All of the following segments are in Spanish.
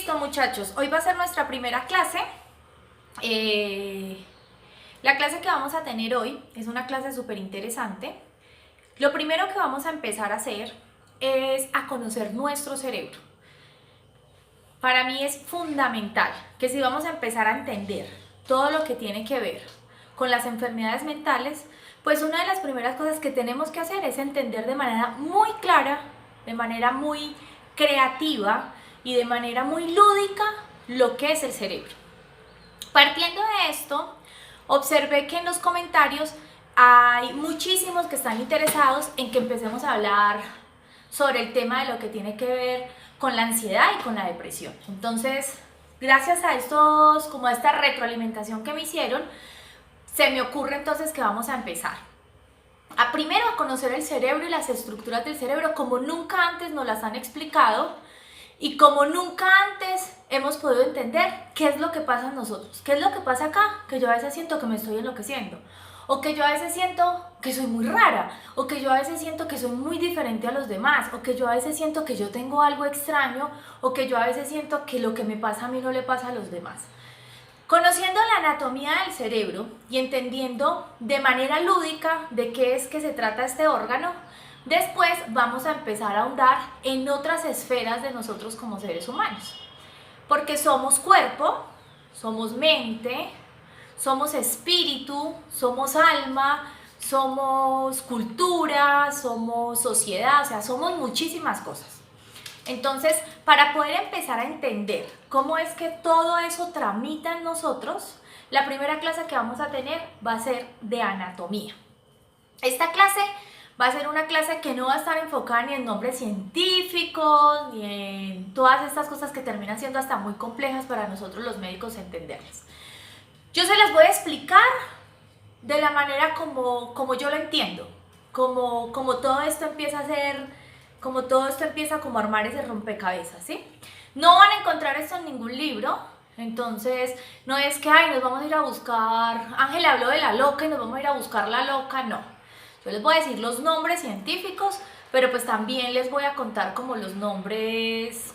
Listo, muchachos, hoy va a ser nuestra primera clase. La clase que vamos a tener hoy es una clase súper interesante. Lo primero que vamos a empezar a hacer es a conocer nuestro cerebro. Para mí es fundamental que si vamos a empezar a entender todo lo que tiene que ver con las enfermedades mentales, pues una de las primeras cosas que tenemos que hacer es entender de manera muy clara, de manera muy creativa y de manera muy lúdica lo que es el cerebro. Partiendo de esto, observé que en los comentarios hay muchísimos que están interesados en que empecemos a hablar sobre el tema de lo que tiene que ver con la ansiedad y con la depresión. Entonces, gracias a a esta retroalimentación que me hicieron, se me ocurre entonces que vamos a empezar primero a conocer el cerebro y las estructuras del cerebro como nunca antes nos las han explicado y como nunca antes hemos podido entender qué es lo que pasa en nosotros, qué es lo que pasa acá, que yo a veces siento que me estoy enloqueciendo, o que yo a veces siento que soy muy rara, o que yo a veces siento que soy muy diferente a los demás, o que yo a veces siento que yo tengo algo extraño, o que yo a veces siento que lo que me pasa a mí no le pasa a los demás. Conociendo la anatomía del cerebro y entendiendo de manera lúdica de qué es que se trata este órgano, después vamos a empezar a ahondar en otras esferas de nosotros como seres humanos. Porque somos cuerpo, somos mente, somos espíritu, somos alma, somos cultura, somos sociedad, o sea, somos muchísimas cosas. Entonces, para poder empezar a entender cómo es que todo eso tramita en nosotros, la primera clase que vamos a tener va a ser de anatomía. Esta clase va a ser una clase que no va a estar enfocada ni en nombres científicos, ni en todas estas cosas que terminan siendo hasta muy complejas para nosotros los médicos entenderlas. Yo se las voy a explicar de la manera como yo lo entiendo, como todo esto empieza a ser... Como todo esto empieza como a armar ese rompecabezas, ¿sí? No van a encontrar esto en ningún libro, entonces no es que, nos vamos a ir a buscar, Ángela habló de la loca y nos vamos a ir a buscar la loca, no. Yo les voy a decir los nombres científicos, pero pues también les voy a contar como los nombres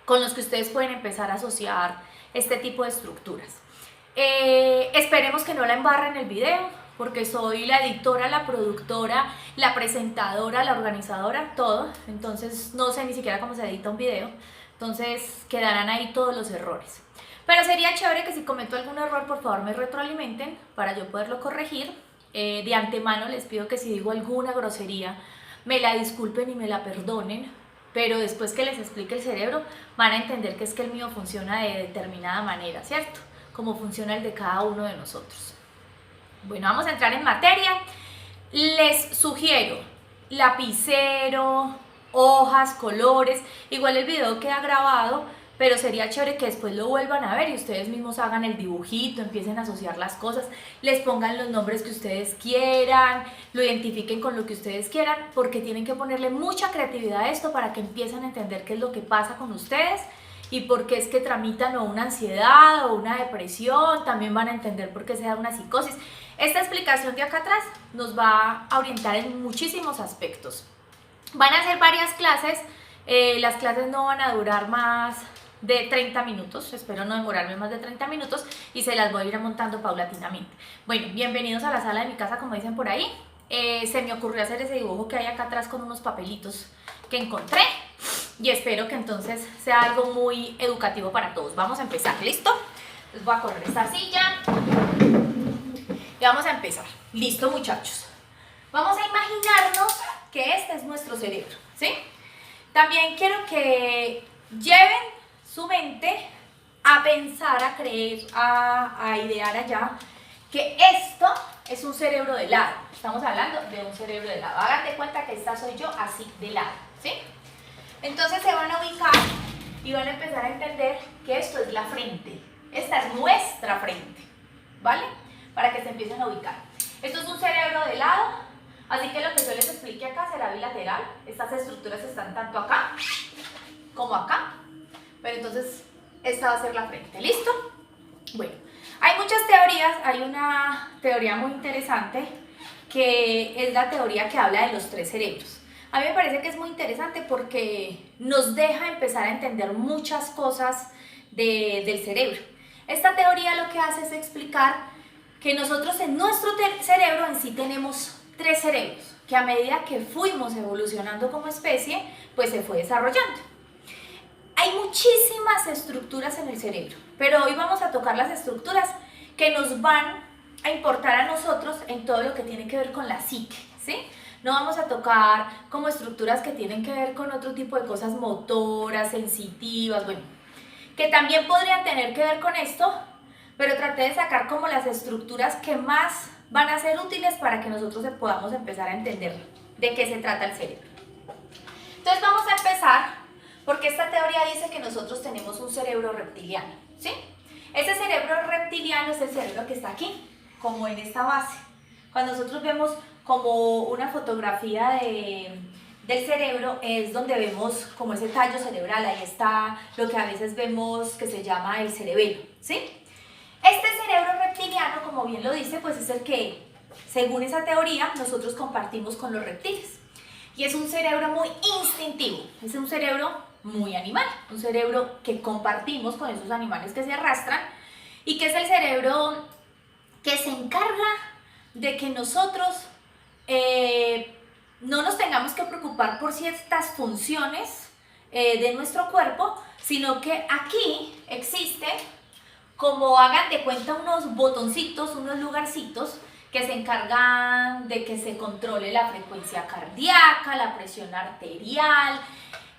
con los que ustedes pueden empezar a asociar este tipo de estructuras. Esperemos que no la embarren en el video, porque soy la editora, la productora, la presentadora, la organizadora, todo. Entonces no sé ni siquiera cómo se edita un video. Entonces quedarán ahí todos los errores. Pero sería chévere que si cometo algún error, por favor me retroalimenten para yo poderlo corregir. De antemano les pido que si digo alguna grosería, me la disculpen y me la perdonen. Pero después que les explique el cerebro, van a entender que es que el mío funciona de determinada manera, ¿cierto? Como funciona el de cada uno de nosotros. Bueno, vamos a entrar en materia. Les sugiero lapicero, hojas, colores. Igual el video queda grabado, pero sería chévere que después lo vuelvan a ver y ustedes mismos hagan el dibujito, empiecen a asociar las cosas, les pongan los nombres que ustedes quieran, lo identifiquen con lo que ustedes quieran, porque tienen que ponerle mucha creatividad a esto para que empiecen a entender qué es lo que pasa con ustedes y por qué es que tramitan o una ansiedad o una depresión. También van a entender por qué se da una psicosis. Esta explicación de acá atrás nos va a orientar en muchísimos aspectos. Van a ser varias clases, las clases no van a durar más de 30 minutos, espero no demorarme más de 30 minutos y se las voy a ir montando paulatinamente. Bueno, bienvenidos a la sala de mi casa, como dicen por ahí. Se me ocurrió hacer ese dibujo que hay acá atrás con unos papelitos que encontré y espero que entonces sea algo muy educativo para todos. Vamos a empezar, ¿listo? Les voy a correr esta silla y vamos a empezar. Listo, muchachos. Vamos a imaginarnos que este es nuestro cerebro, ¿sí? También quiero que lleven su mente a pensar, a creer, a idear allá que esto es un cerebro de lado. Estamos hablando de un cerebro de lado. Hagan de cuenta que esta soy yo así de lado, ¿sí? Entonces se van a ubicar y van a empezar a entender que esto es la frente. Esta es nuestra frente, ¿vale? Para que se empiecen a ubicar. Esto es un cerebro de lado, así que lo que yo les explique acá será bilateral. Estas estructuras están tanto acá como acá, pero entonces esta va a ser la frente, ¿listo? Bueno, hay muchas teorías, hay una teoría muy interesante que es la teoría que habla de los tres cerebros. A mí me parece que es muy interesante porque nos deja empezar a entender muchas cosas del cerebro. Esta teoría lo que hace es explicar que nosotros en nuestro cerebro en sí tenemos 3 cerebros, que a medida que fuimos evolucionando como especie, pues se fue desarrollando. Hay muchísimas estructuras en el cerebro, pero hoy vamos a tocar las estructuras que nos van a importar a nosotros en todo lo que tiene que ver con la psique, ¿sí? No vamos a tocar como estructuras que tienen que ver con otro tipo de cosas motoras, sensitivas, bueno, que también podrían tener que ver con esto, pero traté de sacar como las estructuras que más van a ser útiles para que nosotros podamos empezar a entender de qué se trata el cerebro. Entonces vamos a empezar porque esta teoría dice que nosotros tenemos un cerebro reptiliano, ¿sí? Ese cerebro reptiliano es el cerebro que está aquí, como en esta base. Cuando nosotros vemos como una fotografía del cerebro, es donde vemos como ese tallo cerebral, ahí está lo que a veces vemos que se llama el cerebelo, ¿sí? Este cerebro reptiliano, como bien lo dice, pues es el que, según esa teoría, nosotros compartimos con los reptiles. Y es un cerebro muy instintivo, es un cerebro muy animal, un cerebro que compartimos con esos animales que se arrastran y que es el cerebro que se encarga de que nosotros no nos tengamos que preocupar por ciertas funciones de nuestro cuerpo, sino que aquí existe, como hagan de cuenta, unos botoncitos, unos lugarcitos que se encargan de que se controle la frecuencia cardíaca, la presión arterial,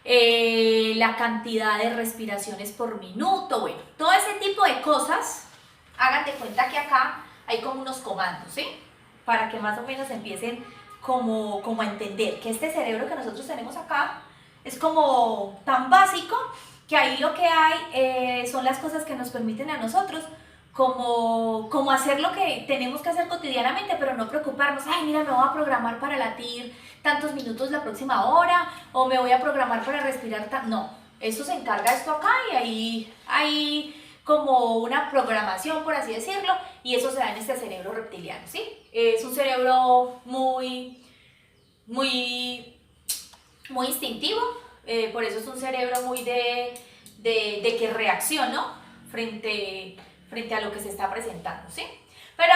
la cantidad de respiraciones por minuto, bueno, todo ese tipo de cosas. Hagan de cuenta que acá hay como unos comandos, ¿sí? Para que más o menos empiecen como a entender que este cerebro que nosotros tenemos acá es como tan básico que ahí lo que hay son las cosas que nos permiten a nosotros como hacer lo que tenemos que hacer cotidianamente, pero no preocuparnos, ay, mira, me voy a programar para latir tantos minutos la próxima hora, o me voy a programar para respirar no, eso se encarga esto acá y ahí hay como una programación, por así decirlo, y eso se da en este cerebro reptiliano, ¿sí? Es un cerebro muy instintivo, por eso es un cerebro muy de que reacciona frente a lo que se está presentando, ¿sí? Pero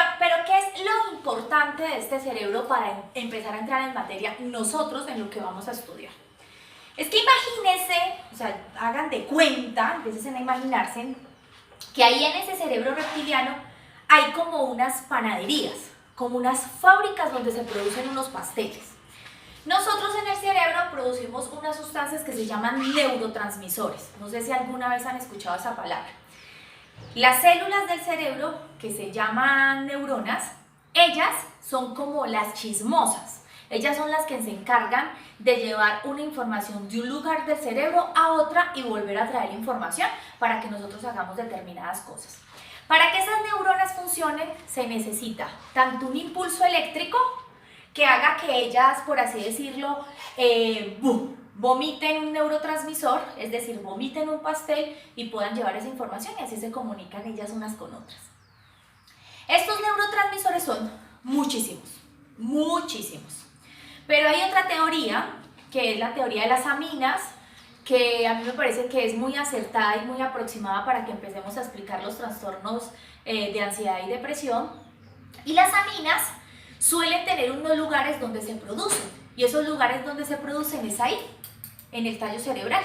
¿qué es lo importante de este cerebro para empezar a entrar en materia nosotros en lo que vamos a estudiar? Es que imagínense, o sea, hagan de cuenta, empiecen a imaginarse que ahí en ese cerebro reptiliano hay como unas panaderías, como unas fábricas donde se producen unos pasteles. Nosotros en el cerebro producimos unas sustancias que se llaman neurotransmisores. No sé si alguna vez han escuchado esa palabra. Las células del cerebro, que se llaman neuronas, ellas son como las chismosas. Ellas son las que se encargan de llevar una información de un lugar del cerebro a otra y volver a traer información para que nosotros hagamos determinadas cosas. Para que esas neuronas funcionen se necesita tanto un impulso eléctrico que haga que ellas, por así decirlo, vomiten un neurotransmisor, es decir, vomiten un pastel y puedan llevar esa información y así se comunican ellas unas con otras. Estos neurotransmisores son muchísimos. Pero hay otra teoría, que es la teoría de las aminas, que a mí me parece que es muy acertada y muy aproximada para que empecemos a explicar los trastornos de ansiedad y depresión. Y las aminas suelen tener unos lugares donde se producen, y esos lugares donde se producen es ahí, en el tallo cerebral.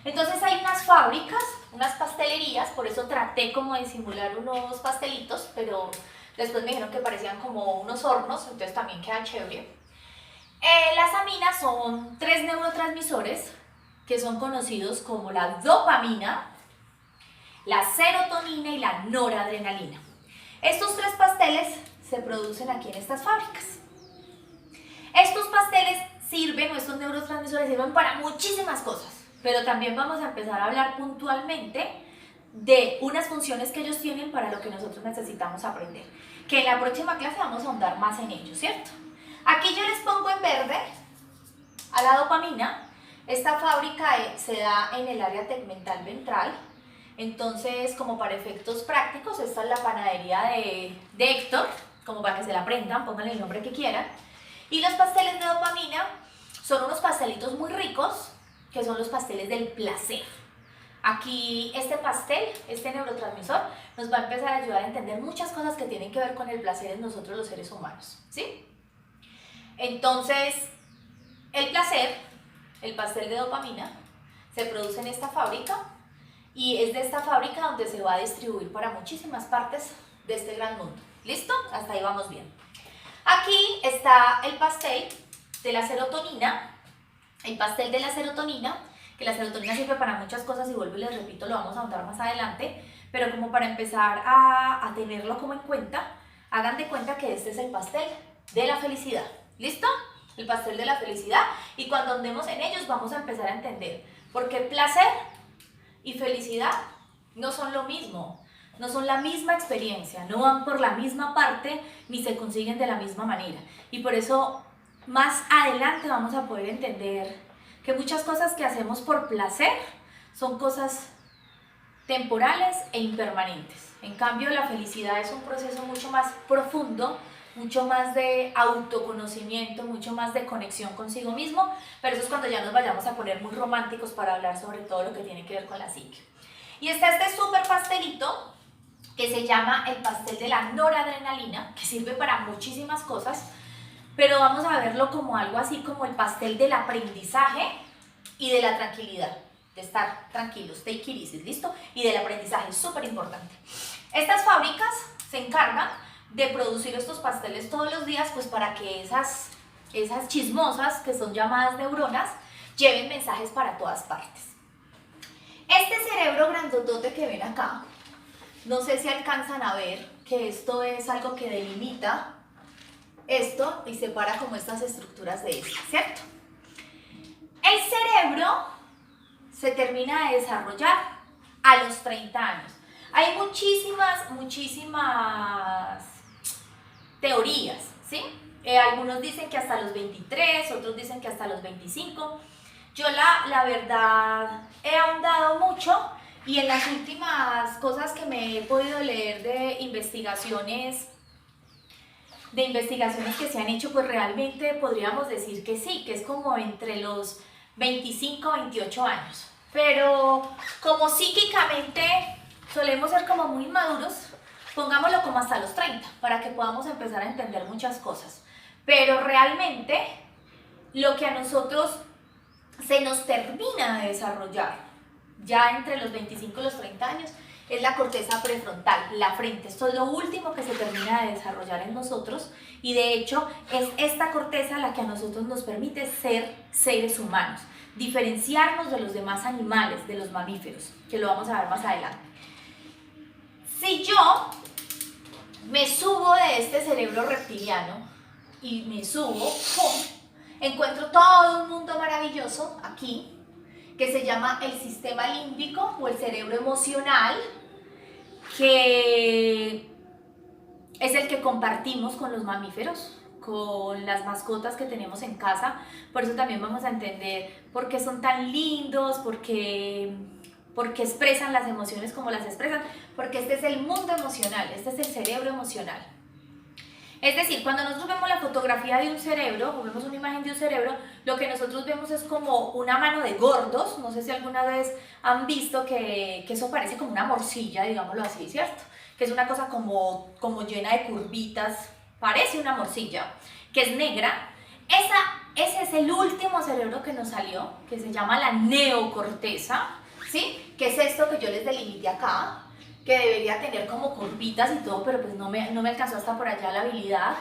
Entonces hay unas fábricas, unas pastelerías, por eso traté como de simular unos pastelitos, pero después me dijeron que parecían como unos hornos, entonces también queda chévere. Las aminas son 3 neurotransmisores que son conocidos como la dopamina, la serotonina y la noradrenalina. Estos 3 pasteles se producen aquí en estas fábricas. Estos pasteles sirven, o estos neurotransmisores sirven para muchísimas cosas, pero también vamos a empezar a hablar puntualmente de unas funciones que ellos tienen para lo que nosotros necesitamos aprender, que en la próxima clase vamos a ahondar más en ello, ¿cierto? Aquí yo les pongo en verde a la dopamina. Esta fábrica se da en el área tegmental ventral. Entonces, como para efectos prácticos, esta es la panadería de Héctor, como para que se la aprendan, pónganle el nombre que quieran. Y los pasteles de dopamina son unos pastelitos muy ricos, que son los pasteles del placer. Aquí este pastel, este neurotransmisor, nos va a empezar a ayudar a entender muchas cosas que tienen que ver con el placer en nosotros los seres humanos, ¿sí? Entonces, el placer, el pastel de dopamina, se produce en esta fábrica y es de esta fábrica donde se va a distribuir para muchísimas partes de este gran mundo. ¿Listo? Hasta ahí vamos bien. Aquí está el pastel de la serotonina, el pastel de la serotonina, que la serotonina sirve para muchas cosas y vuelvo y les repito, lo vamos a ahondar más adelante, pero como para empezar a tenerlo como en cuenta, hagan de cuenta que este es el pastel de la felicidad. ¿Listo? El pastel de la felicidad, y cuando andemos en ellos vamos a empezar a entender por qué placer y felicidad no son lo mismo, no son la misma experiencia, no van por la misma parte ni se consiguen de la misma manera. Y por eso más adelante vamos a poder entender que muchas cosas que hacemos por placer son cosas temporales e impermanentes. En cambio, la felicidad es un proceso mucho más profundo, mucho más de autoconocimiento, mucho más de conexión consigo mismo, pero eso es cuando ya nos vayamos a poner muy románticos para hablar sobre todo lo que tiene que ver con la psique. Y está este súper pastelito que se llama el pastel de la noradrenalina, que sirve para muchísimas cosas, pero vamos a verlo como algo así como el pastel del aprendizaje y de la tranquilidad, de estar tranquilos, take it easy, ¿listo? Y del aprendizaje, es súper importante. Estas fábricas se encargan de producir estos pasteles todos los días, pues para que esas chismosas, que son llamadas neuronas, lleven mensajes para todas partes. Este cerebro grandotote que ven acá, no sé si alcanzan a ver que esto es algo que delimita esto y separa como estas estructuras de esto, ¿cierto? El cerebro se termina de desarrollar a los 30 años. Hay muchísimas teorías, ¿sí? Algunos dicen que hasta los 23, otros dicen que hasta los 25. Yo la verdad he ahondado mucho y en las últimas cosas que me he podido leer de investigaciones que se han hecho, pues realmente podríamos decir que sí, que es como entre los 25 y 28 años. Pero como psíquicamente solemos ser como muy inmaduros, pongámoslo como hasta los 30, para que podamos empezar a entender muchas cosas. Pero realmente lo que a nosotros se nos termina de desarrollar ya entre los 25 y los 30 años es la corteza prefrontal, la frente. Esto es lo último que se termina de desarrollar en nosotros y de hecho es esta corteza la que a nosotros nos permite ser seres humanos, diferenciarnos de los demás animales, de los mamíferos, que lo vamos a ver más adelante. Si yo me subo de este cerebro reptiliano y me subo, ¡pum!, encuentro todo un mundo maravilloso aquí, que se llama el sistema límbico o el cerebro emocional, que es el que compartimos con los mamíferos, con las mascotas que tenemos en casa. Por eso también vamos a entender por qué son tan lindos, por qué expresan las emociones como las expresan, porque este es el mundo emocional, este es el cerebro emocional. Es decir, cuando nosotros vemos la fotografía de un cerebro, o vemos una imagen de un cerebro, lo que nosotros vemos es como una mano de gordos. No sé si alguna vez han visto que eso parece como una morcilla, digámoslo así, ¿cierto? Que es una cosa como llena de curvitas, parece una morcilla, que es negra. Ese es el último cerebro que nos salió, que se llama la neocorteza, ¿sí? Que es esto que yo les delimité acá, que debería tener como curvitas y todo, pero pues no me alcanzó hasta por allá la habilidad.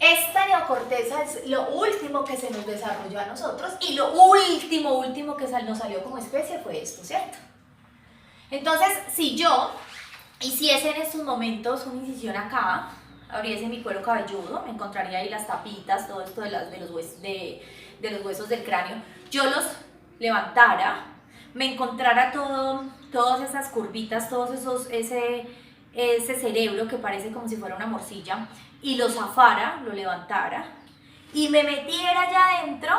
Esta neocorteza es lo último que se nos desarrolló a nosotros y lo último que nos salió como especie fue esto, ¿cierto? Entonces, si yo hiciese en estos momentos una incisión acá, abriese mi cuero cabelludo, me encontraría ahí las tapitas, todo esto de los huesos del cráneo, yo los levantara, me encontrara todas esas curvitas, ese cerebro que parece como si fuera una morcilla, y lo zafara, lo levantara, y me metiera allá adentro,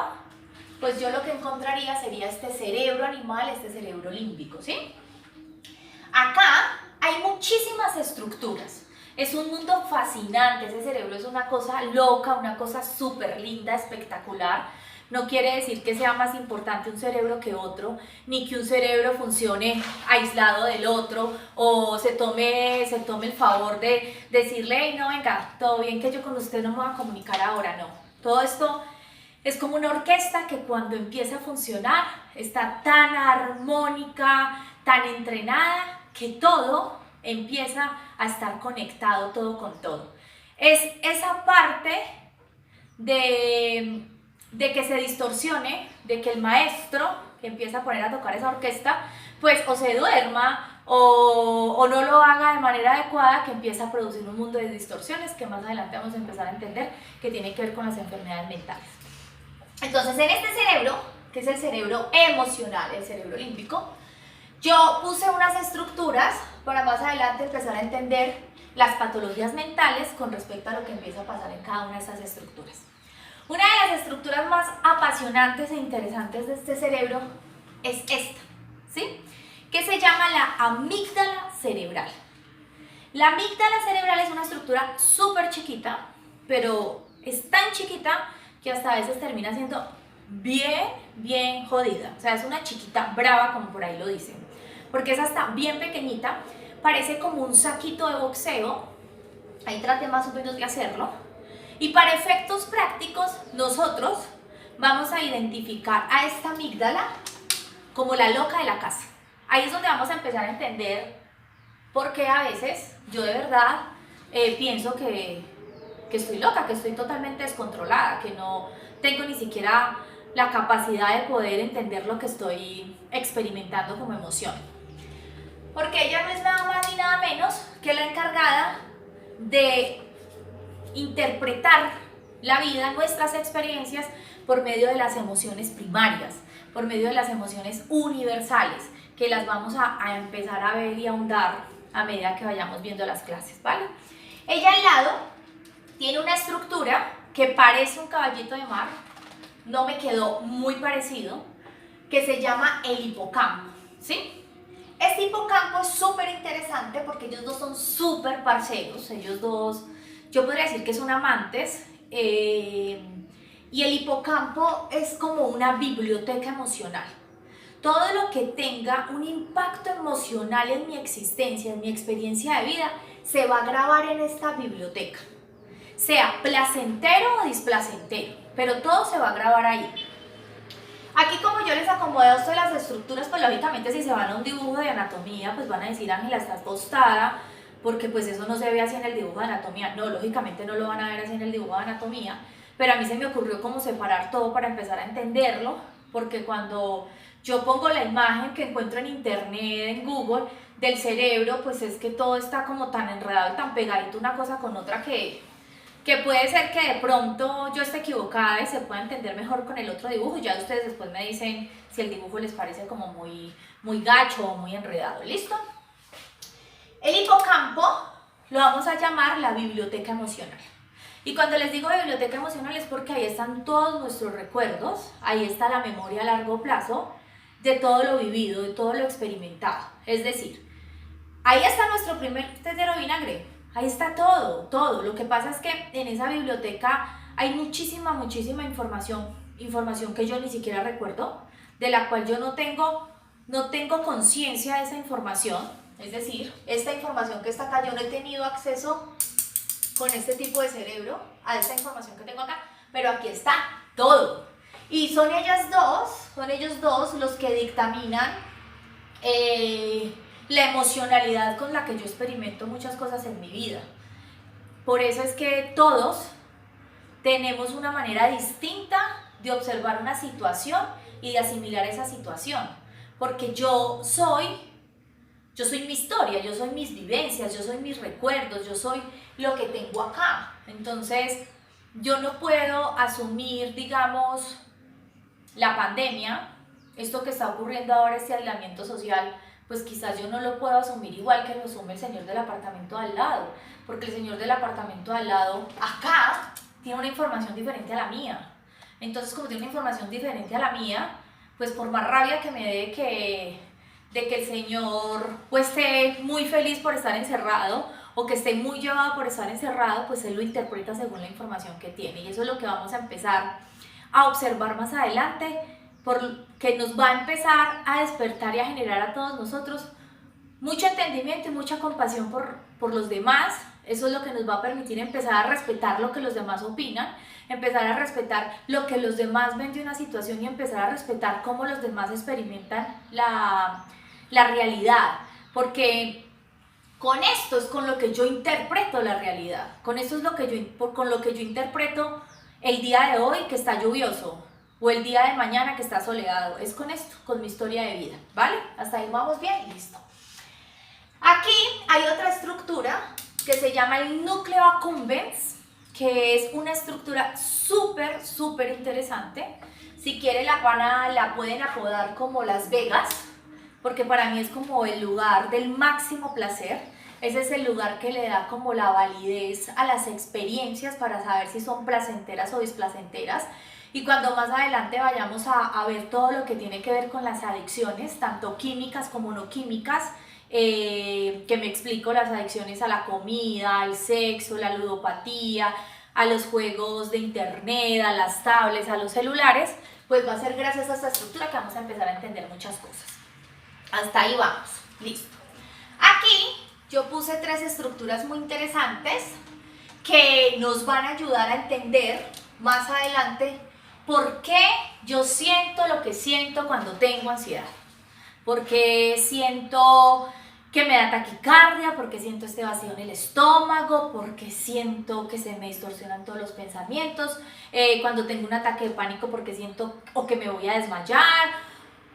pues yo lo que encontraría sería este cerebro animal, este cerebro límbico, ¿sí? Acá hay muchísimas estructuras. Es un mundo fascinante, ese cerebro es una cosa loca, una cosa súper linda, espectacular, no quiere decir que sea más importante un cerebro que otro, ni que un cerebro funcione aislado del otro, o se tome el favor de decirle, hey, no, venga, todo bien que yo con usted no me voy a comunicar ahora, no. Todo esto es como una orquesta que cuando empieza a funcionar está tan armónica, tan entrenada, que todo empieza a estar conectado todo con todo. Es esa parte de que se distorsione, de que el maestro que empieza a poner a tocar esa orquesta, pues o se duerma o no lo haga de manera adecuada, que empieza a producir un mundo de distorsiones que más adelante vamos a empezar a entender que tiene que ver con las enfermedades mentales. Entonces, en este cerebro, que es el cerebro emocional, el cerebro límbico, yo puse unas estructuras para más adelante empezar a entender las patologías mentales con respecto a lo que empieza a pasar en cada una de esas estructuras. Una de las estructuras más apasionantes e interesantes de este cerebro es esta, ¿sí? Que se llama la amígdala cerebral. La amígdala cerebral es una estructura súper chiquita, pero es tan chiquita que hasta a veces termina siendo bien jodida. O sea, es una chiquita brava, como por ahí lo dicen, porque es hasta bien pequeñita, parece como un saquito de boxeo. Ahí traté más o menos de hacerlo. Y para efectos prácticos, nosotros vamos a identificar a esta amígdala como la loca de la casa. Ahí es donde vamos a empezar a entender por qué a veces yo de verdad pienso que estoy loca, que estoy totalmente descontrolada, que no tengo ni siquiera la capacidad de poder entender lo que estoy experimentando como emoción. Porque ella no es nada más ni nada menos que la encargada de interpretar la vida, nuestras experiencias, por medio de las emociones primarias, por medio de las emociones universales, que las vamos a empezar a ver y a ahondar a medida que vayamos viendo las clases, ¿vale? Ella al lado tiene una estructura que parece un caballito de mar, no me quedó muy parecido, que se llama el hipocampo, ¿sí? Este hipocampo es súper interesante porque ellos dos son súper parceros, ellos dos, yo podría decir que son amantes, y el hipocampo es como una biblioteca emocional. Todo lo que tenga un impacto emocional en mi existencia, en mi experiencia de vida, se va a grabar en esta biblioteca, sea placentero o displacentero, pero todo se va a grabar ahí. Aquí, como yo les acomodé a ustedes las estructuras, pues lógicamente si se van a un dibujo de anatomía, pues van a decir, Ángela, estás tostada, porque pues eso no se ve así en el dibujo de anatomía. No, lógicamente no lo van a ver así en el dibujo de anatomía, pero a mí se me ocurrió como separar todo para empezar a entenderlo, porque cuando yo pongo la imagen que encuentro en internet, en Google, del cerebro, pues es que todo está como tan enredado y tan pegadito una cosa con otra que puede ser que de pronto yo esté equivocada y se pueda entender mejor con el otro dibujo. Ya ustedes después me dicen si el dibujo les parece como muy gacho o muy enredado. ¿Listo? El hipocampo lo vamos a llamar la biblioteca emocional. Y cuando les digo biblioteca emocional es porque ahí están todos nuestros recuerdos, ahí está la memoria a largo plazo de todo lo vivido, de todo lo experimentado. Es decir, ahí está nuestro primer tetero de vinagre, ahí está todo. Lo que pasa es que en esa biblioteca hay muchísima información que yo ni siquiera recuerdo, de la cual yo no tengo conciencia de esa información. Es decir, esta información que está acá, yo no he tenido acceso con este tipo de cerebro a esta información que tengo acá, pero aquí está todo. Y son ellos dos los que dictaminan la emocionalidad con la que yo experimento muchas cosas en mi vida. Por eso es que todos tenemos una manera distinta de observar una situación y de asimilar esa situación, porque yo soy mi historia, yo soy mis vivencias, yo soy mis recuerdos, yo soy lo que tengo acá. Entonces, yo no puedo asumir, digamos, la pandemia, esto que está ocurriendo ahora, este aislamiento social, pues quizás yo no lo puedo asumir igual que lo asume el señor del apartamento de al lado, porque el señor del apartamento de al lado, acá, tiene una información diferente a la mía. Entonces, como tiene una información diferente a la mía, pues por más rabia que me dé de que el señor pues esté muy feliz por estar encerrado o que esté muy llevado por estar encerrado, pues él lo interpreta según la información que tiene, y eso es lo que vamos a empezar a observar más adelante, que nos va a empezar a despertar y a generar a todos nosotros mucho entendimiento y mucha compasión por los demás. Eso es lo que nos va a permitir empezar a respetar lo que los demás opinan, empezar a respetar lo que los demás ven de una situación y empezar a respetar cómo los demás experimentan la realidad. Porque con esto es con lo que yo interpreto la realidad. Con esto es con lo que yo interpreto el día de hoy que está lluvioso o el día de mañana que está soleado. Es con esto, con mi historia de vida, ¿vale? Hasta ahí vamos bien, listo. Aquí hay otra estructura que se llama el núcleo accumbens, que es una estructura súper interesante. Si quieren la pueden apodar como Las Vegas, porque para mí es como el lugar del máximo placer. Ese es el lugar que le da como la validez a las experiencias para saber si son placenteras o displacenteras. Y cuando más adelante vayamos a ver todo lo que tiene que ver con las adicciones, tanto químicas como no químicas, que me explico las adicciones a la comida, al sexo, la ludopatía, a los juegos de internet, a las tablets, a los celulares, pues va a ser gracias a esta estructura que vamos a empezar a entender muchas cosas. Hasta ahí vamos, listo. Aquí yo puse 3 estructuras muy interesantes que nos van a ayudar a entender más adelante por qué yo siento lo que siento cuando tengo ansiedad. ¿Por qué siento que me da taquicardia? ¿Por qué siento este vacío en el estómago? ¿Por qué siento que se me distorsionan todos los pensamientos? Cuando tengo un ataque de pánico, ¿por qué siento o que me voy a desmayar?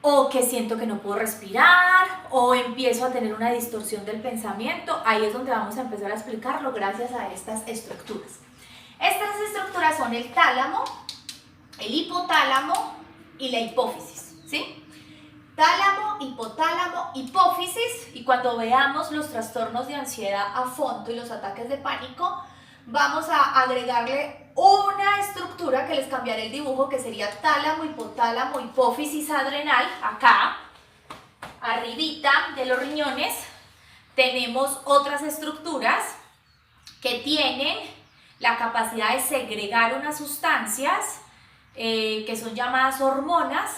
O que siento que no puedo respirar, o empiezo a tener una distorsión del pensamiento. Ahí es donde vamos a empezar a explicarlo gracias a estas estructuras. Estas estructuras son el tálamo, el hipotálamo y la hipófisis, ¿sí? Tálamo, hipotálamo, hipófisis, y cuando veamos los trastornos de ansiedad a fondo y los ataques de pánico, vamos a agregarle una estructura que les cambiaré el dibujo, que sería tálamo, hipotálamo, hipófisis adrenal. Acá, arribita de los riñones, tenemos otras estructuras que tienen la capacidad de segregar unas sustancias que son llamadas hormonas,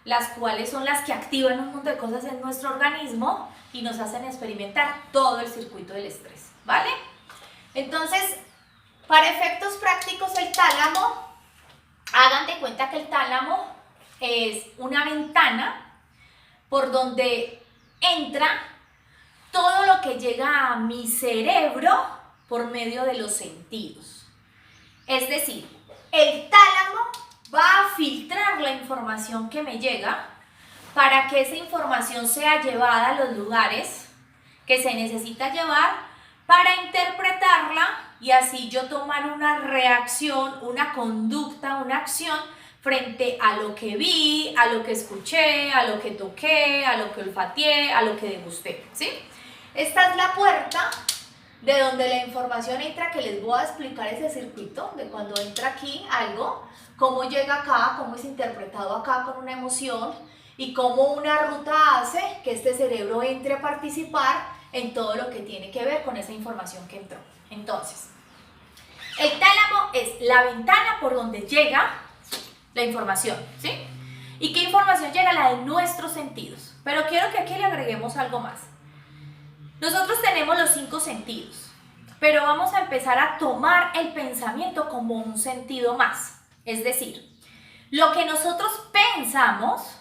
las cuales son las que activan un montón de cosas en nuestro organismo y nos hacen experimentar todo el circuito del estrés, ¿vale? Entonces, para efectos prácticos, el tálamo, hagan de cuenta que el tálamo es una ventana por donde entra todo lo que llega a mi cerebro por medio de los sentidos. Es decir, el tálamo va a filtrar la información que me llega para que esa información sea llevada a los lugares que se necesita llevar para interpretarla y así yo tomar una reacción, una conducta, una acción frente a lo que vi, a lo que escuché, a lo que toqué, a lo que olfateé, a lo que degusté, ¿sí? Esta es la puerta de donde la información entra, que les voy a explicar ese circuito de cuando entra aquí algo, cómo llega acá, cómo es interpretado acá con una emoción y cómo una ruta hace que este cerebro entre a participar en todo lo que tiene que ver con esa información que entró. Entonces, el tálamo es la ventana por donde llega la información, ¿sí? ¿Y qué información llega? La de nuestros sentidos. Pero quiero que aquí le agreguemos algo más. Nosotros tenemos los 5 sentidos, pero vamos a empezar a tomar el pensamiento como un sentido más. Es decir, lo que nosotros pensamos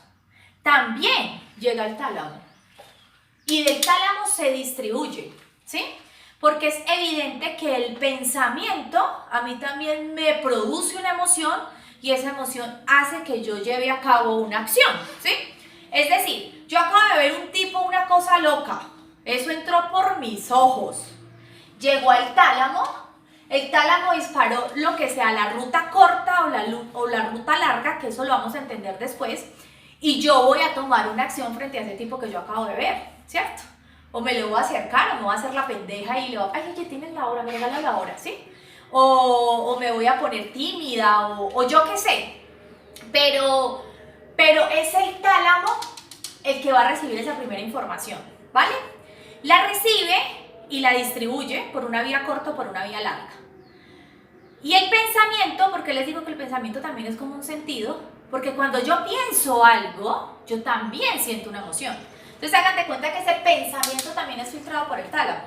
también llega al tálamo. Y del tálamo se distribuye, ¿sí? Porque es evidente que el pensamiento a mí también me produce una emoción y esa emoción hace que yo lleve a cabo una acción, ¿sí? Es decir, yo acabo de ver un tipo, una cosa loca, eso entró por mis ojos, llegó al tálamo, el tálamo disparó lo que sea la ruta corta o la ruta larga, que eso lo vamos a entender después, y yo voy a tomar una acción frente a ese tipo que yo acabo de ver, ¿cierto? O me le voy a acercar, o me voy a hacer la pendeja y le voy a, ay, oye, tienes la hora, me regala la hora, ¿sí? O me voy a poner tímida, o yo qué sé. Pero es el tálamo el que va a recibir esa primera información, ¿vale? La recibe y la distribuye por una vía corta o por una vía larga. Y el pensamiento, porque les digo que el pensamiento también es como un sentido, porque cuando yo pienso algo, yo también siento una emoción. Entonces hagan de cuenta que ese pensamiento también es filtrado por el tálamo.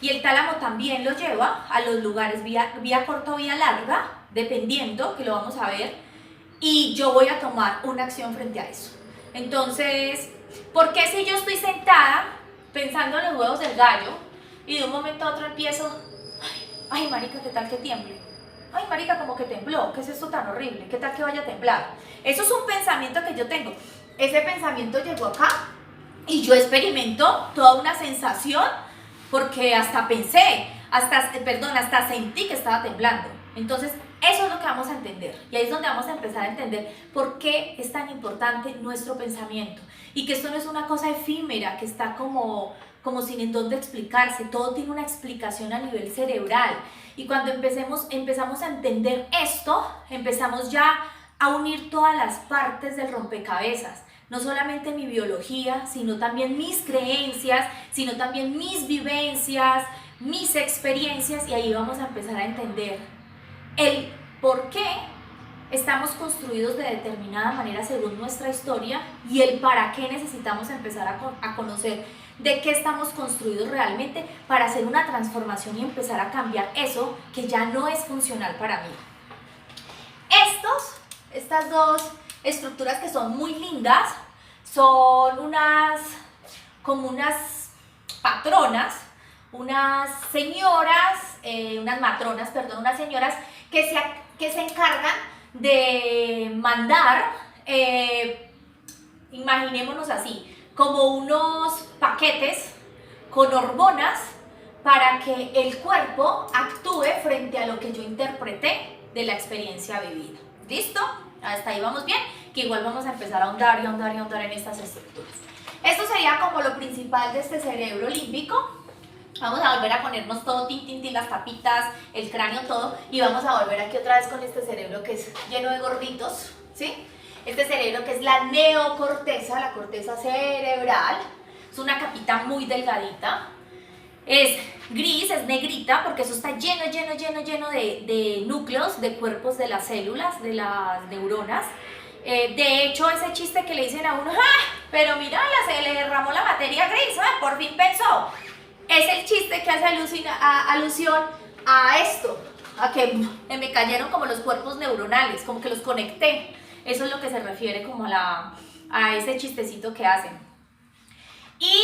Y el tálamo también lo lleva a los lugares vía corta o vía larga, dependiendo, que lo vamos a ver, y yo voy a tomar una acción frente a eso. Entonces, ¿por qué si yo estoy sentada pensando en los huevos del gallo y de un momento a otro empiezo, ay marica, ¿qué tal que tiemble? Ay marica, como que tembló, ¿qué es esto tan horrible? ¿Qué tal que vaya a temblar? Eso es un pensamiento que yo tengo. Ese pensamiento llegó acá y yo experimento toda una sensación porque hasta pensé, hasta sentí que estaba temblando. Entonces, eso es lo que vamos a entender. Y ahí es donde vamos a empezar a entender por qué es tan importante nuestro pensamiento. Y que esto no es una cosa efímera, que está como sin en dónde explicarse. Todo tiene una explicación a nivel cerebral. Y cuando empezamos a entender esto, empezamos ya a unir todas las partes del rompecabezas. No solamente mi biología, sino también mis creencias, sino también mis vivencias, mis experiencias, y ahí vamos a empezar a entender el por qué estamos construidos de determinada manera según nuestra historia y el para qué necesitamos empezar a conocer de qué estamos construidos realmente para hacer una transformación y empezar a cambiar eso que ya no es funcional para mí. Estas dos estructuras que son muy lindas son unas patronas, unas señoras, unas señoras que se encargan de mandar, imaginémonos así, como unos paquetes con hormonas para que el cuerpo actúe frente a lo que yo interpreté de la experiencia vivida. ¿Listo? Hasta ahí vamos bien, que igual vamos a empezar a ahondar en estas estructuras. Esto sería como lo principal de este cerebro límbico. Vamos a volver a ponernos todo, las tapitas, el cráneo, todo, y vamos a volver aquí otra vez con este cerebro que es lleno de gorditos, ¿sí? Este cerebro que es la neocorteza, la corteza cerebral, es una capita muy delgadita, es gris, es negrita, porque eso está lleno de núcleos, de cuerpos de las células, de las neuronas. De hecho, ese chiste que le dicen a uno, ¡ah! Pero mira, se le derramó la materia gris, ¿ah? Por fin pensó. Es el chiste que hace alusión a esto, a que me cayeron como los cuerpos neuronales, como que los conecté. Eso es lo que se refiere como a ese chistecito que hacen. Y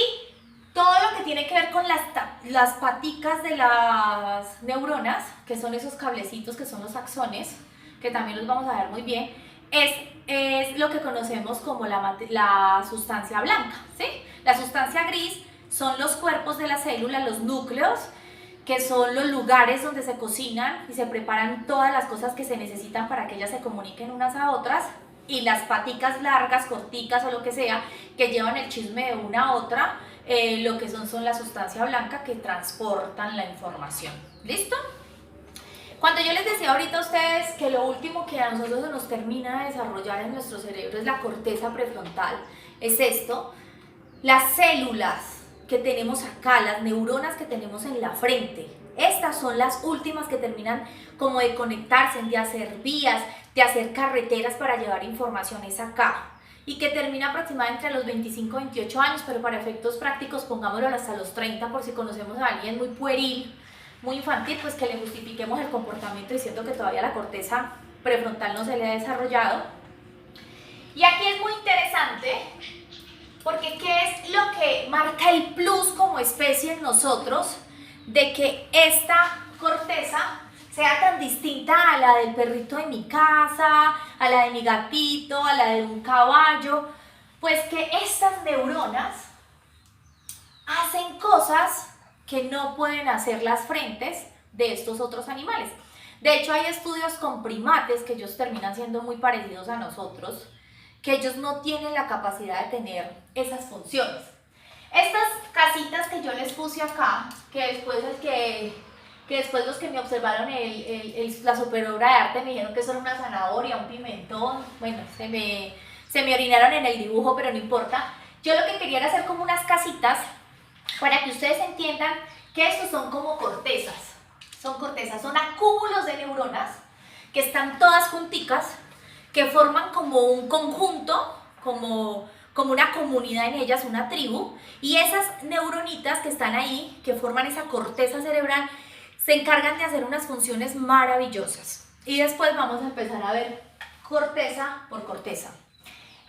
todo lo que tiene que ver con las paticas de las neuronas, que son esos cablecitos que son los axones, que también los vamos a ver muy bien, es lo que conocemos como la sustancia blanca, ¿sí? La sustancia gris son los cuerpos de la célula, los núcleos, que son los lugares donde se cocinan y se preparan todas las cosas que se necesitan para que ellas se comuniquen unas a otras, y las paticas largas, corticas o lo que sea, que llevan el chisme de una a otra, lo que son la sustancia blanca que transportan la información. ¿Listo? Cuando yo les decía ahorita a ustedes que lo último que a nosotros nos termina de desarrollar en nuestro cerebro es la corteza prefrontal, es esto, las células que tenemos acá, las neuronas que tenemos en la frente, estas son las últimas que terminan como de conectarse, de hacer vías, de hacer carreteras para llevar informaciones acá, y que termina aproximadamente entre los 25 y 28 años, pero para efectos prácticos pongámoslo hasta los 30 por si conocemos a alguien muy pueril, muy infantil, pues que le justifiquemos el comportamiento diciendo que todavía la corteza prefrontal no se le ha desarrollado. Y aquí es muy interesante porque ¿qué es lo que marca el plus como especie en nosotros de que esta corteza sea tan distinta a la del perrito de mi casa, a la de mi gatito, a la de un caballo? Pues que estas neuronas hacen cosas que no pueden hacer las frentes de estos otros animales. De hecho, hay estudios con primates que ellos terminan siendo muy parecidos a nosotros, que ellos no tienen la capacidad de tener esas funciones. Estas casitas que yo les puse acá, que después los que me observaron la super obra de arte me dijeron que eso era una zanahoria, un pimentón, bueno, se me orinaron en el dibujo, pero no importa. Yo lo que quería era hacer como unas casitas para que ustedes entiendan que estos son como cortezas, son cortezas, son acúmulos de neuronas que están todas junticas, que forman como un conjunto, como una comunidad en ellas, una tribu, y esas neuronitas que están ahí, que forman esa corteza cerebral, se encargan de hacer unas funciones maravillosas. Y después vamos a empezar a ver corteza por corteza.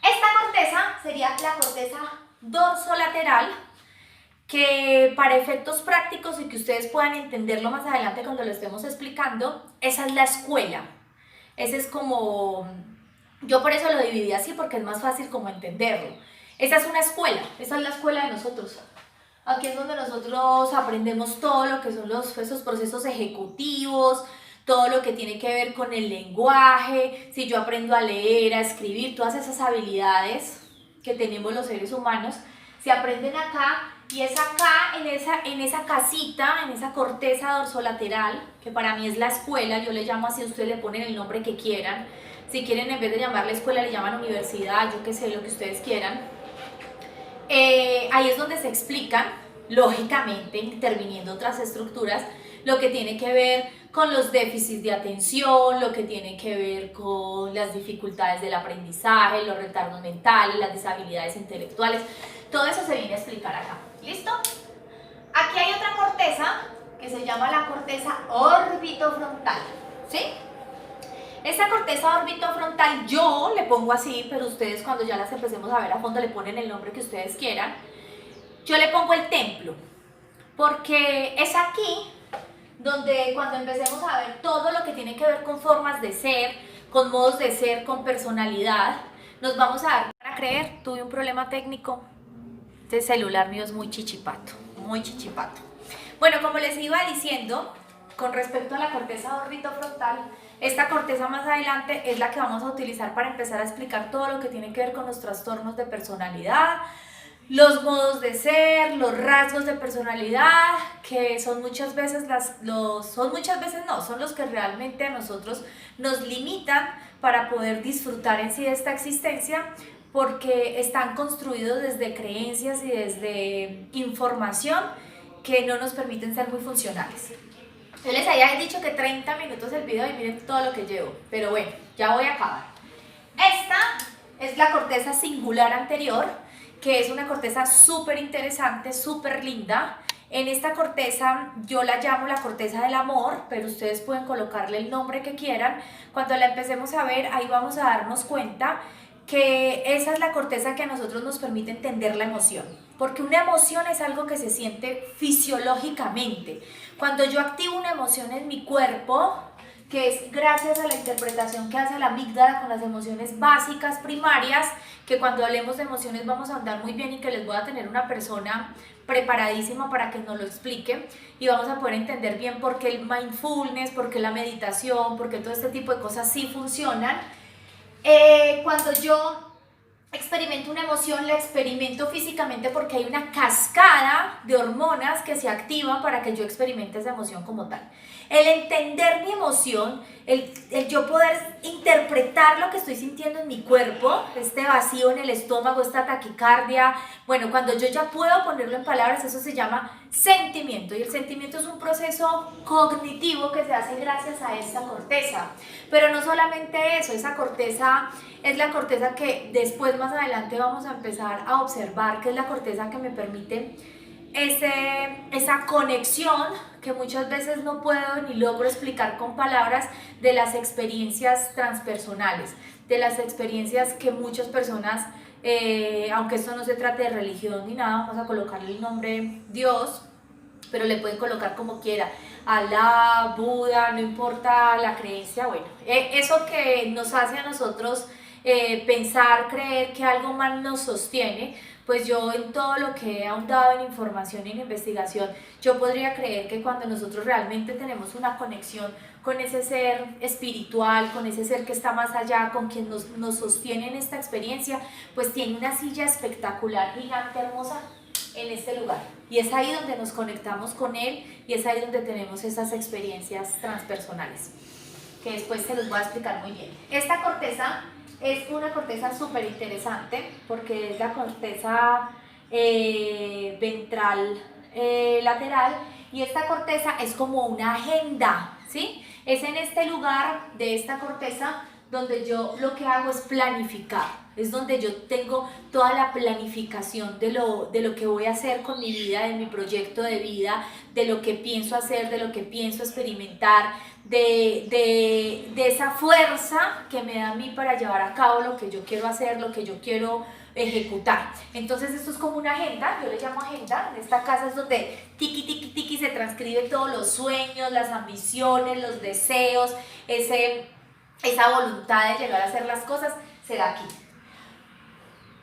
Esta corteza sería la corteza dorsolateral, que para efectos prácticos y que ustedes puedan entenderlo más adelante cuando lo estemos explicando, esa es la escuela. Ese es como, yo por eso lo dividí así, porque es más fácil como entenderlo. Esa es una escuela, esa es la escuela de nosotros. Aquí es donde nosotros aprendemos todo lo que son esos procesos ejecutivos, todo lo que tiene que ver con el lenguaje, si yo aprendo a leer, a escribir, todas esas habilidades que tenemos los seres humanos, se aprenden acá, y es acá, en esa casita, en esa corteza dorsolateral, que para mí es la escuela, yo le llamo así, ustedes le ponen el nombre que quieran, si quieren en vez de llamarle escuela le llaman universidad, yo qué sé, lo que ustedes quieran. Ahí es donde se explican, lógicamente, interviniendo otras estructuras, lo que tiene que ver con los déficits de atención, lo que tiene que ver con las dificultades del aprendizaje, los retardos mentales, las deshabilidades intelectuales, todo eso se viene a explicar acá. ¿Listo? Aquí hay otra corteza que se llama la corteza orbitofrontal, ¿sí? Esta corteza orbitofrontal yo le pongo así, pero ustedes cuando ya las empecemos a ver a fondo le ponen el nombre que ustedes quieran. Yo le pongo el templo, porque es aquí donde cuando empecemos a ver todo lo que tiene que ver con formas de ser, con modos de ser, con personalidad, nos vamos a dar para creer. Tuve un problema técnico, este celular mío es muy chichipato, muy chichipato. Bueno, como les iba diciendo, con respecto a la corteza orbitofrontal, esta corteza más adelante es la que vamos a utilizar para empezar a explicar todo lo que tiene que ver con los trastornos de personalidad, los modos de ser, los rasgos de personalidad, que son muchas veces son los que realmente a nosotros nos limitan para poder disfrutar en sí de esta existencia, porque están construidos desde creencias y desde información que no nos permiten ser muy funcionales. Yo les había dicho que 30 minutos el video y miren todo lo que llevo, pero bueno, ya voy a acabar. Esta es la corteza singular anterior, que es una corteza súper interesante, súper linda. En esta corteza yo la llamo la corteza del amor, pero ustedes pueden colocarle el nombre que quieran. Cuando la empecemos a ver, ahí vamos a darnos cuenta que esa es la corteza que a nosotros nos permite entender la emoción, porque una emoción es algo que se siente fisiológicamente. Cuando yo activo una emoción en mi cuerpo, que es gracias a la interpretación que hace la amígdala con las emociones básicas primarias, que cuando hablemos de emociones vamos a andar muy bien y que les voy a tener una persona preparadísima para que nos lo explique y vamos a poder entender bien por qué el mindfulness, por qué la meditación, por qué todo este tipo de cosas sí funcionan. Cuando yo experimento una emoción, la experimento físicamente porque hay una cascada de hormonas que se activan para que yo experimente esa emoción como tal. El entender mi emoción, el yo poder interpretar lo que estoy sintiendo en mi cuerpo, este vacío en el estómago, esta taquicardia, bueno, cuando yo ya puedo ponerlo en palabras, eso se llama sentimiento, y el sentimiento es un proceso cognitivo que se hace gracias a esta corteza. Pero no solamente eso, esa corteza es la corteza que después más adelante vamos a empezar a observar, que es la corteza que me permite esa conexión que muchas veces no puedo ni logro explicar con palabras, de las experiencias transpersonales, de las experiencias que muchas personas, aunque esto no se trate de religión ni nada, vamos a colocarle el nombre Dios, pero le pueden colocar como quiera, Alá, Buda, no importa la creencia, bueno, eso que nos hace a nosotros pensar, creer que algo más nos sostiene, pues yo en todo lo que he ahondado en información y en investigación, yo podría creer que cuando nosotros realmente tenemos una conexión con ese ser espiritual, con ese ser que está más allá, con quien nos sostiene en esta experiencia, pues tiene una silla espectacular, gigante, hermosa en este lugar. Y es ahí donde nos conectamos con él y es ahí donde tenemos esas experiencias transpersonales, que después se los voy a explicar muy bien. Esta corteza es una corteza súper interesante porque es la corteza ventral lateral, y esta corteza es como una agenda, ¿sí? Es en este lugar de esta corteza donde yo lo que hago es planificar, es donde yo tengo toda la planificación de lo que voy a hacer con mi vida, de mi proyecto de vida, de lo que pienso hacer, de lo que pienso experimentar, de esa fuerza que me da a mí para llevar a cabo lo que yo quiero hacer, lo que yo quiero ejecutar. Entonces esto es como una agenda, yo le llamo agenda. En esta casa es donde tiki tiki tiki se transcribe todos los sueños, las ambiciones, los deseos, esa voluntad de llegar a hacer las cosas se da aquí.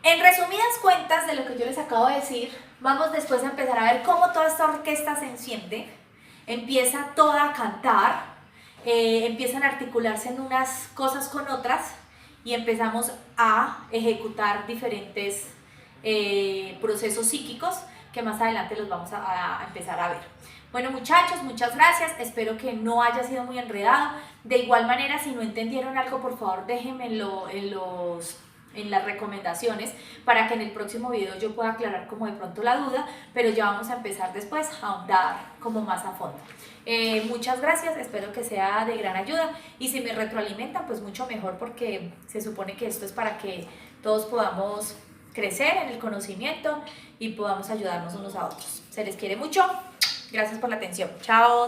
En resumidas cuentas de lo que yo les acabo de decir, vamos después a empezar a ver cómo toda esta orquesta se enciende, empieza toda a cantar, empiezan a articularse en unas cosas con otras y empezamos a ejecutar diferentes procesos psíquicos que más adelante los vamos a empezar a ver. Bueno, muchachos, muchas gracias, espero que no haya sido muy enredado. De igual manera, si no entendieron algo, por favor déjenmelo en las recomendaciones para que en el próximo video yo pueda aclarar como de pronto la duda, pero ya vamos a empezar después a ahondar como más a fondo. Muchas gracias, espero que sea de gran ayuda, y si me retroalimentan pues mucho mejor, porque se supone que esto es para que todos podamos crecer en el conocimiento y podamos ayudarnos unos a otros. Se les quiere mucho, gracias por la atención, chao.